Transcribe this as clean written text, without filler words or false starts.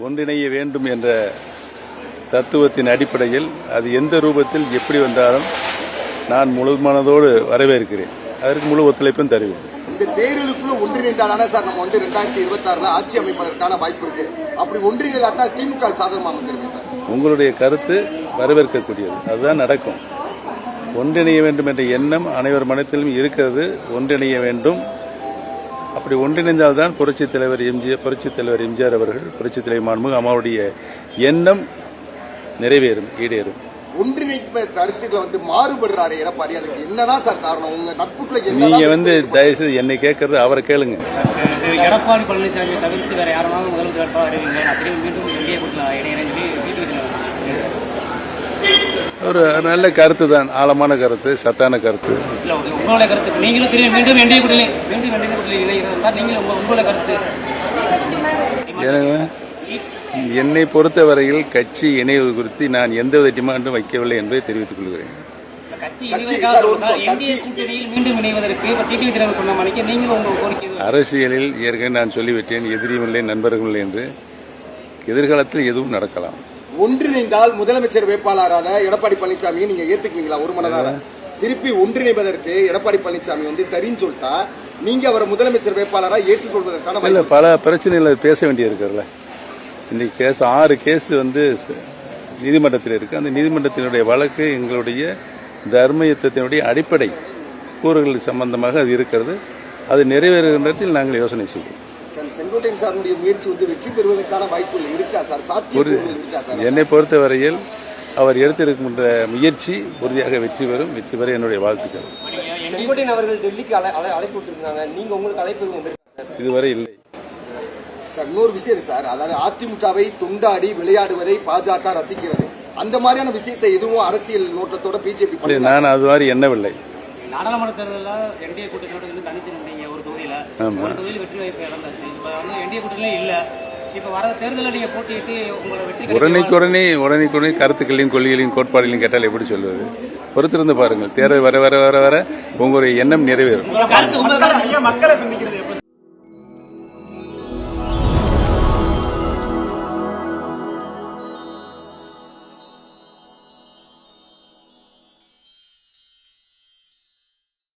ஒன்றிணைய வேண்டும் என்ற தத்துவத்தின் அடிப்படையில் அது எந்த ரூபத்தில் எப்படி வந்தாலும் நான் முழு மனதோடு வரவேற்கிறேன். அதற்கு முழு ஒத்துழைப்பும் தருவேன். இந்த தேர்தலுக்குள்ள ஒன்றிணைந்தாலே சார் நம்ம 2026 ஆட்சி அமைப்பதற்கான வாய்ப்பு இருக்கு. அப்படி ஒன்றிணைந்தால் திமுக சாதகமா அமைச்சிருங்க சார். உங்களுடைய கருத்து வரவேற்கக்கூடியது. அதுதான் நடக்கும். ஒன்றிணைய வேண்டும் என்ற எண்ணம் அனைவர் மனத்திலும் இருக்கிறது. ஒன்றிணைய வேண்டும். அப்படி ஒன்றிணைந்தால்தான் புரட்சித் தலைவர் எம்ஜிஆர் அவர்கள், புரட்சித் தலைவர் மாண்புமிகு அம்மாவுடைய எண்ணம் நிறைவேறும், ஈடேறும். ஒன்றிணைப்பு கருத்துக்களை மாறுபடுறாரு எடப்பாடி. அதுக்கு என்னதான் சார் காரணம்? உங்க நட்புக்குள்ள நீங்க தயவுசெய்து என்னை கேட்கறது அவரை கேளுங்க. எடப்பாடி பழனிசாமி தவிர்த்து வேற யாராவது முதலமைச்சர் வேட்பாளர் அறிவிங்க. நான் திரும்பி மீண்டும் எங்கே ஒரு நல்ல கருத்து தான், ஆழமான கருத்து, சத்தான கருத்து. உங்களுடைய கருத்து நீங்களும் திரும்பி மீண்டும் என்டிஏ கூட்டணி இணைகிறதா? நீங்களும் உங்களுடைய கருத்து? என்னை பொறுத்தவரையில் கட்சி இணைவு குறித்து நான் எந்தவித டிமாண்டும் வைக்கவில்லை என்பதை தெரிவித்துக் கொள்கிறேன். அரசியலில் ஏற்கனவே நான் சொல்லிவிட்டேன், எதிரியும் இல்லை நண்பர்களும் இல்லை என்று. எதிர்காலத்தில் எதுவும் நடக்கலாம். ஒன்றிணைந்தால் முதலமைச்சர் வேட்பாளராக எடப்பாடி பழனிசாமியை நீங்க ஏத்துக்குவீங்களா? ஒரு மனதார திருப்பி ஒன்றிணைவதற்கு எடப்பாடி பழனிசாமி சரின்னு சொல்லிட்டா நீங்க அவரை முதலமைச்சர் வேட்பாளராக ஏற்றுக்கொள்வதற்கான பல பிரச்சனைகளை பேச வேண்டியிருக்கிறல்ல. இன்னைக்கு கேஸ் 6 கேஸ் நீதிமன்றத்தில் இருக்கு. அந்த நீதிமன்றத்தினுடைய வழக்கு எங்களுடைய தர்மயுத்தத்தினுடைய அடிப்படை கூறுகள் சம்பந்தமாக அது இருக்கிறது. அது நிறைவேறுகின்றதில் நாங்கள் யோசனை செய்வோம். செங்கோட்டையன் சாருடைய முயற்சி வெற்றி பெறுவதற்கான வாய்ப்புகள் இருக்கா சார்? சாத்தியக்கூறுகள் இருக்கா சார்? என்னை பொறுத்தவரையில் அவர் எடுத்திருக்கின்ற முயற்சி உறுதியாக வெற்றி பெறும். வெற்றி பெற என்னுடைய வாழ்த்துக்கள். செங்கோட்டையன் அவர்கள் டெல்லிக்கு அழைப்பு விட்டுருக்காங்க. நீங்க உங்களுக்கு அழைப்பு இதுவரை இல்லை சார். இன்னொரு விஷயம் சார், அதாவது அதிமுகவை துண்டாடி விளையாடுவதை பாஜக ரசிக்கிறது. அந்த மாதிரியான விஷயத்தை எதுவும் அரசியல் நோட்டத்தோட பிஜேபி நான் அது மாதிரி எண்ணவில்லை. நாடாளுமன்ற தேர்தலில் என்டிஏ கூட்டணியோட தனிச்சு நின்றீங்க ஒரு தொகுதியில. ஒரு தொகுதியில் வெற்றி வாய்ப்பு இழந்தாச்சு. இப்ப என்டிஏ கூட்டணியில இல்ல. இப்ப வர தேர்தலில் நீங்க போட்டியிட்டு உங்களை வெற்றி உடனே கருத்துக்களையும் கொள்கைகளையும் கோட்பாடுகளையும் கேட்டால் எப்படி சொல்வது? பொறுத்திருந்து பாருங்கள். தேர்தல் வர வர வர வர உங்களுடைய எண்ணம் நிறைவேறும். மக்களை சந்திக்கிறது